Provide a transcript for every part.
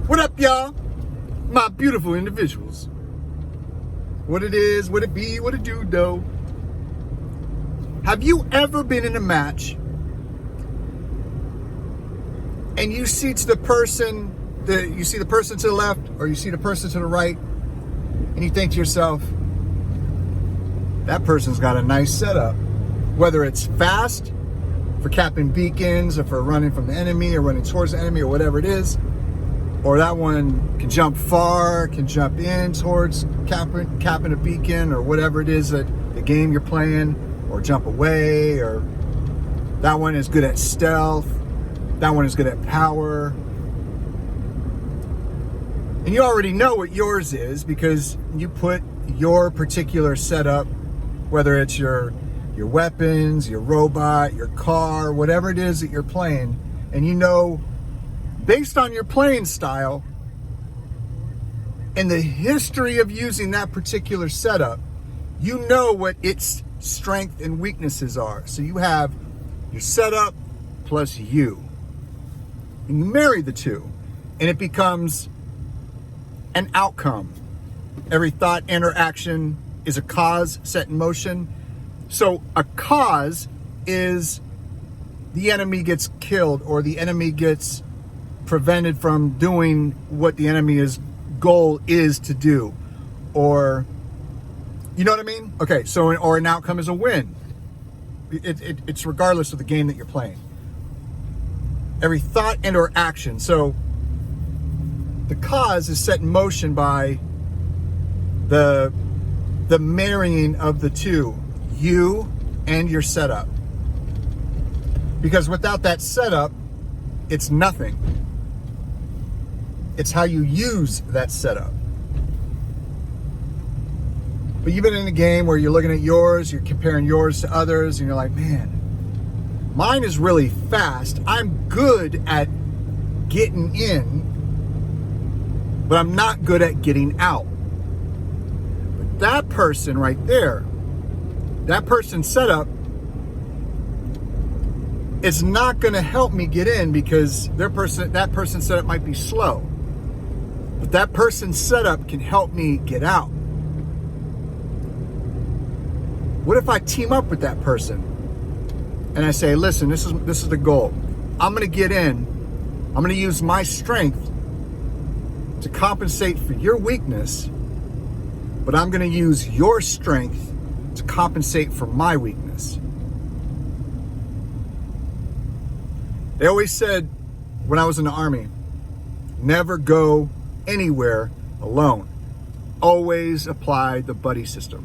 What up, y'all? My beautiful individuals. What it is, what it be, what it do, though. Have you ever been in a match and you see the person to the left or you see the person to the right and you think to yourself, that person's got a nice setup. Whether it's fast for capping beacons or for running from the enemy or running towards the enemy or whatever it is, or that one can jump far, can jump in towards capping a beacon or whatever it is that the game you're playing, or jump away, or that one is good at stealth, that one is good at power. And you already know what yours is because you put your particular setup, whether it's your weapons, your robot, your car, whatever it is that you're playing, and you know, based on your playing style and the history of using that particular setup, you know what its strength and weaknesses are. So you have your setup plus you. And you marry the two, and it becomes an outcome. Every thought, interaction is a cause set in motion. So a cause is the enemy gets killed or the enemy gets prevented from doing what the enemy's goal is to do, or you know what I mean? Okay, so or an outcome is a win. It's regardless of the game that you're playing. Every thought and or action. So the cause is set in motion by the marrying of the two, you and your setup. Because without that setup, it's nothing. It's how you use that setup. But you've been in a game where you're looking at yours, you're comparing yours to others, and you're like, man, mine is really fast. I'm good at getting in, but I'm not good at getting out. But that person right there, that person's setup is not going to help me get in because that person's setup might be slow. But that person's setup can help me get out. What if I team up with that person and I say, listen, this is the goal. I'm going to get in. I'm going to use my strength to compensate for your weakness, but I'm going to use your strength to compensate for my weakness. They always said when I was in the Army, never go anywhere alone. Always apply the buddy system.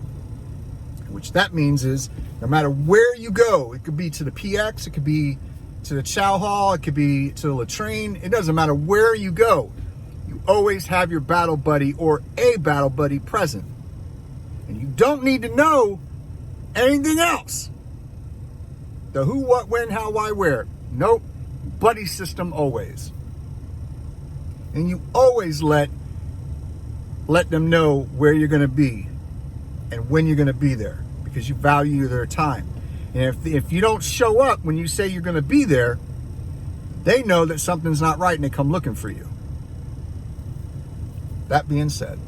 Which that means is no matter where you go, it could be to the PX, it could be to the chow hall, it could be to the latrine. It doesn't matter where you go. You always have your battle buddy or a battle buddy present. And you don't need to know anything else. The who, what, when, how, why, where. Nope. Buddy system always. And you always let them know where you're going to be and when you're going to be there, because you value their time. And if you don't show up when you say you're going to be there, they know that something's not right and they come looking for you. That being said,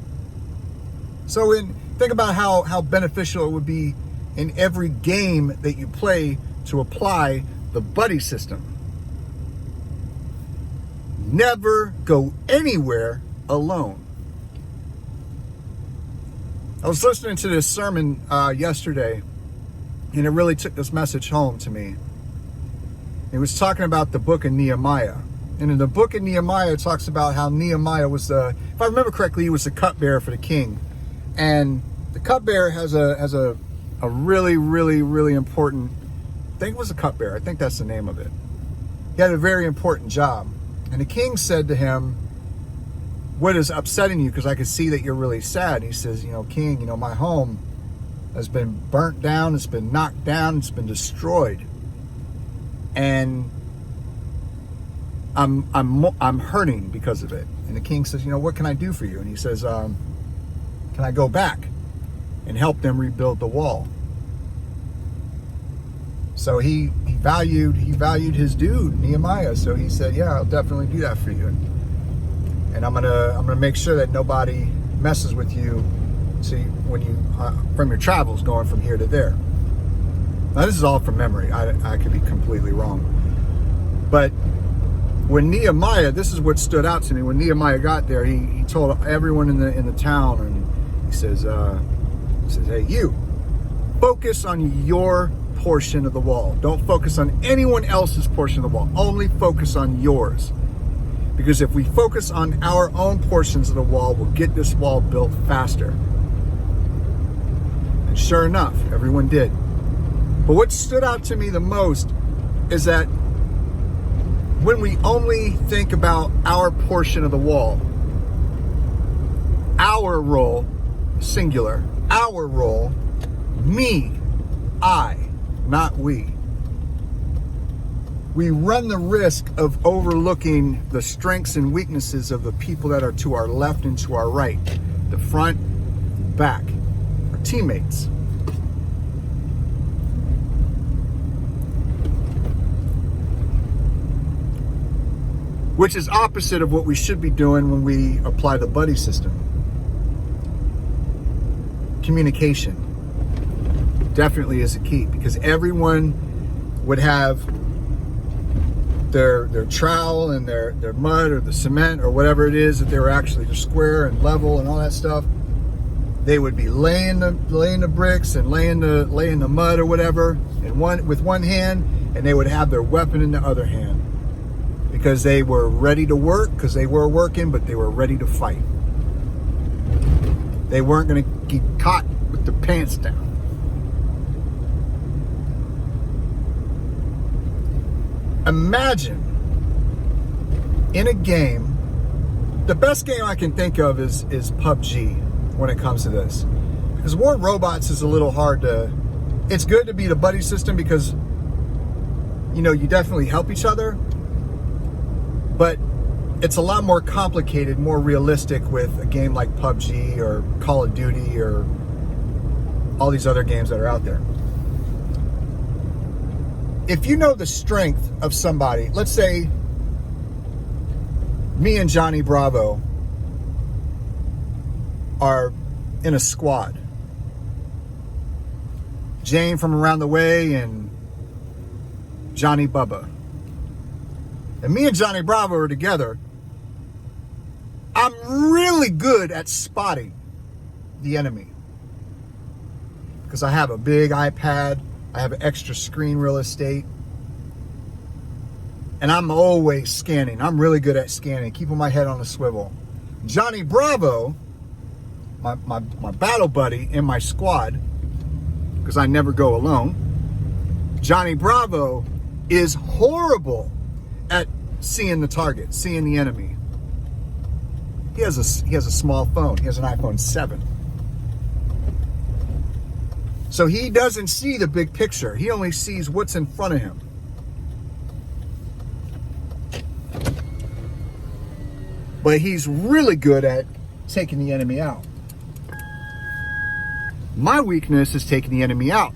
think about how beneficial it would be in every game that you play to apply the buddy system. Never go anywhere alone. I was listening to this sermon yesterday, and it really took this message home to me. It was talking about the book of Nehemiah. And in the book of Nehemiah, it talks about how Nehemiah was if I remember correctly, he was the cupbearer for the king. And the cupbearer has a really, really, really important, I think it was a cupbearer. I think that's the name of it. He had a very important job. And the king said to him, what is upsetting you? Because I can see that you're really sad. And he says, king, my home has been burnt down. It's been knocked down. It's been destroyed. And I'm hurting because of it. And the king says, what can I do for you? And he says, can I go back and help them rebuild the wall? So he valued his dude, Nehemiah. So he said, yeah, I'll definitely do that for you. And and I'm gonna make sure that nobody messes with you. See, when you from your travels going from here to there. Now this is all from memory. I could be completely wrong, but when Nehemiah, this is what stood out to me. When Nehemiah got there, he told everyone in the town, and he says, "Hey, you focus on your portion of the wall. Don't focus on anyone else's portion of the wall. Only focus on yours." Because if we focus on our own portions of the wall, we'll get this wall built faster. And sure enough, everyone did. But what stood out to me the most is that when we only think about our portion of the wall, our role, singular, our role, me, I, not we run the risk of overlooking the strengths and weaknesses of the people that are to our left and to our right, the front, back, our teammates. Which is opposite of what we should be doing when we apply the buddy system. Communication definitely is a key, because everyone would have their trowel and their mud or the cement or whatever it is that they were actually just square and level and all that stuff. They would be laying the bricks and laying the mud or whatever with one hand, and they would have their weapon in the other hand, because they were ready to work, because they were working, but they were ready to fight. They weren't going to get caught with their pants down. Imagine in a game, the best game I can think of is PUBG when it comes to this. Because War Robots is a little hard to, it's good to be the buddy system because, you know, you definitely help each other. But it's a lot more complicated, more realistic with a game like PUBG or Call of Duty or all these other games that are out there. If you know the strength of somebody, let's say me and Johnny Bravo are in a squad. Jane from around the way and Johnny Bubba. And me and Johnny Bravo are together. I'm really good at spotting the enemy, because I have a big iPad, I have extra screen real estate, and I'm always scanning. I'm really good at scanning, keeping my head on a swivel. Johnny Bravo, my battle buddy in my squad, because I never go alone, Johnny Bravo is horrible at seeing the target, seeing the enemy. He has a small phone. He has an iPhone 7. So he doesn't see the big picture. He only sees what's in front of him. But he's really good at taking the enemy out. My weakness is taking the enemy out,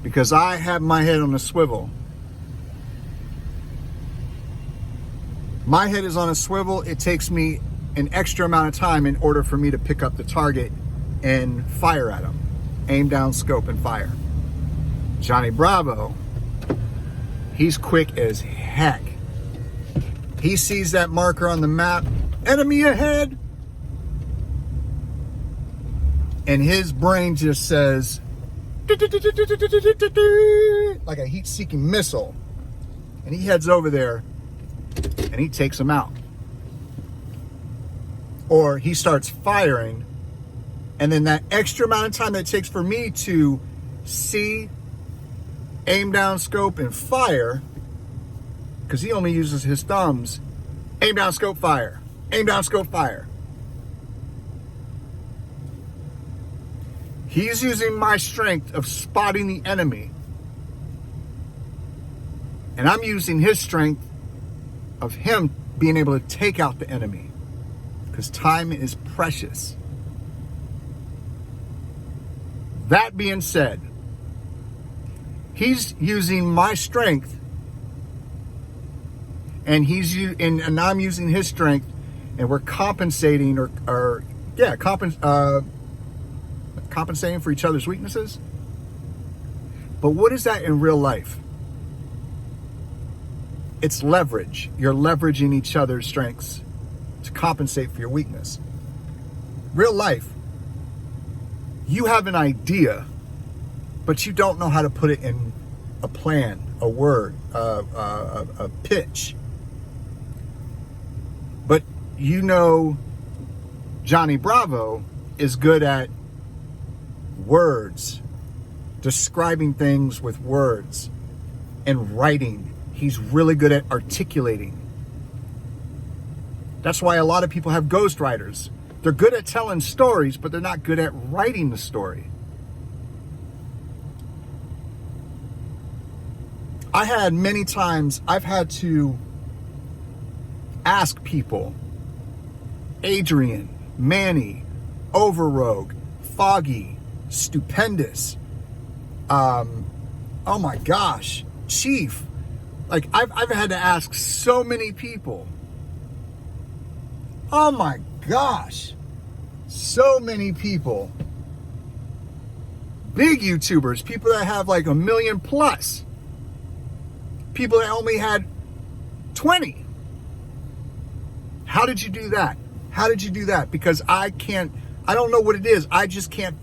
because I have my head on a swivel. My head is on a swivel. It takes me an extra amount of time in order for me to pick up the target and fire at him. Aim down, scope, and fire. Johnny Bravo, he's quick as heck. He sees that marker on the map, enemy ahead, and his brain just says, like a heat-seeking missile, and he heads over there and he takes him out. Or he starts firing, and then that extra amount of time that it takes for me to see, aim down, scope, and fire, because he only uses his thumbs, aim down, scope, fire, aim down, scope, fire. He's using my strength of spotting the enemy, and I'm using his strength of him being able to take out the enemy, because time is precious. That being said, he's using my strength, and I'm using his strength, and we're compensating compensating for each other's weaknesses. But what is that in real life? It's leverage. You're leveraging each other's strengths to compensate for your weakness. Real life, you have an idea, but you don't know how to put it in a plan, a word, a pitch. But you know Johnny Bravo is good at words, describing things with words, and writing. He's really good at articulating. That's why a lot of people have ghostwriters. They're good at telling stories, but they're not good at writing the story. Many times I've had to ask people, Adrian, Manny, Overrogue, Foggy, Stupendous, oh my gosh, Chief. Like, I've had to ask so many people. Oh my gosh. So many people. Big YouTubers, people that have like 1 million plus. People that only had 20. How did you do that? How did you do that? Because I don't know what it is. I can't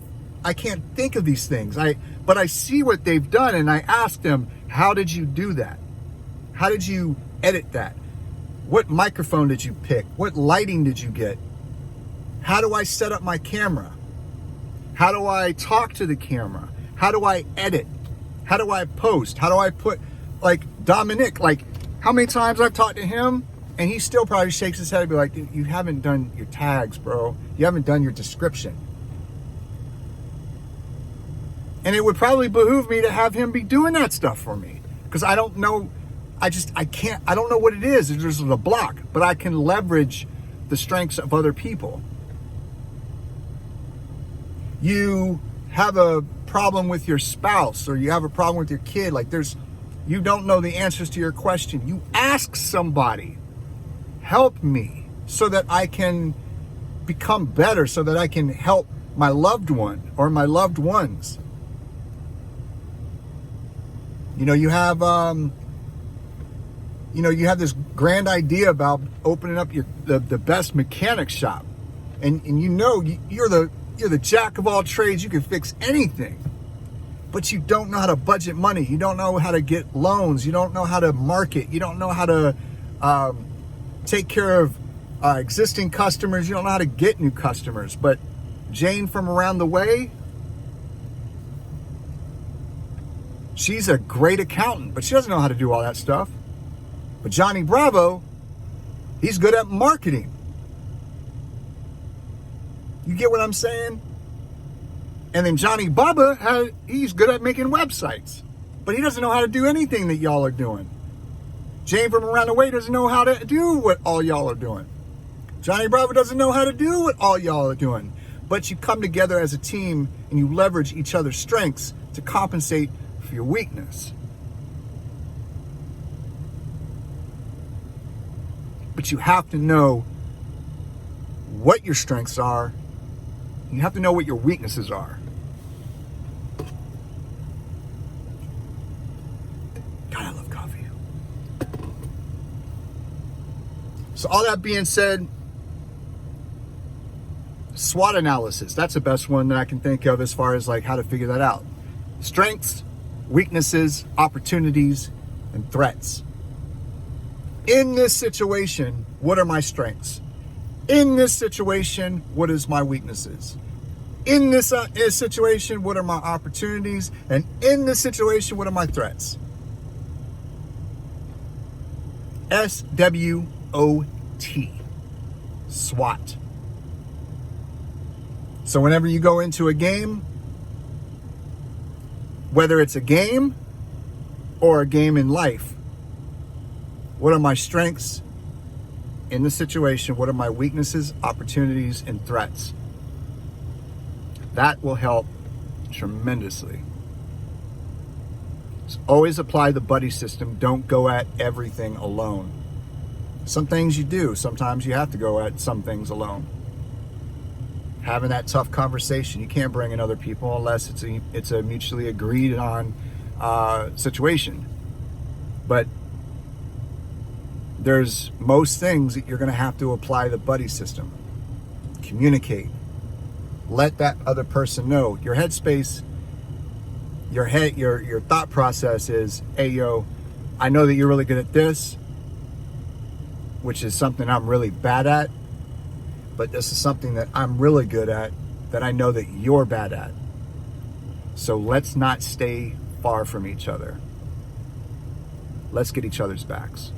think of these things. But I see what they've done, and I ask them, how did you do that? How did you edit that? What microphone did you pick? What lighting did you get? How do I set up my camera? How do I talk to the camera? How do I edit? How do I post? How do I put, like Dominic, like how many times I've talked to him and he still probably shakes his head and be like, dude, you haven't done your tags, bro. You haven't done your description. And it would probably behoove me to have him be doing that stuff for me, because I don't know. I don't know what it is. It's just a block, but I can leverage the strengths of other people. You have a problem with your spouse, or you have a problem with your kid. Like you don't know the answers to your question. You ask somebody, help me so that I can become better, so that I can help my loved one or my loved ones. You have, you have this grand idea about opening up the best mechanic shop, and you're the jack of all trades. You can fix anything, but you don't know how to budget money. You don't know how to get loans. You don't know how to market. You don't know how to take care of existing customers. You don't know how to get new customers. But Jane from around the way, she's a great accountant, but she doesn't know how to do all that stuff. But Johnny Bravo, he's good at marketing. You get what I'm saying? And then Johnny Bubba, he's good at making websites, but he doesn't know how to do anything that y'all are doing. Jane from around the way doesn't know how to do what all y'all are doing. Johnny Bravo doesn't know how to do what all y'all are doing. But you come together as a team and you leverage each other's strengths to compensate for your weakness. But you have to know what your strengths are. You have to know what your weaknesses are. God, I love coffee. So all that being said, SWOT analysis. That's the best one that I can think of as far as like how to figure that out. Strengths, weaknesses, opportunities, and threats. In this situation, what are my strengths? In this situation, what is my weaknesses? In this situation, what are my opportunities? And in this situation, what are my threats? SWOT. SWOT. So whenever you go into a game, whether it's a game or a game in life, what are my strengths in the situation? What are my weaknesses, opportunities, and threats? That will help tremendously. So always apply the buddy system. Don't go at everything alone. Some things you do. Sometimes you have to go at some things alone. Having that tough conversation. You can't bring in other people unless it's a mutually agreed on situation. But there's most things that you're going to have to apply the buddy system. Communicate. Let that other person know. Your headspace, your thought process is, hey, yo, I know that you're really good at this, which is something I'm really bad at, but this is something that I'm really good at that I know that you're bad at. So let's not stay far from each other. Let's get each other's backs.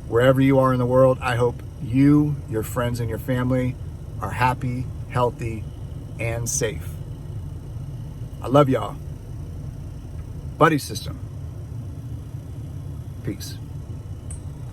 Wherever you are in the world, I hope you, your friends, and your family are happy, healthy, and safe. I love y'all. Buddy system. Peace.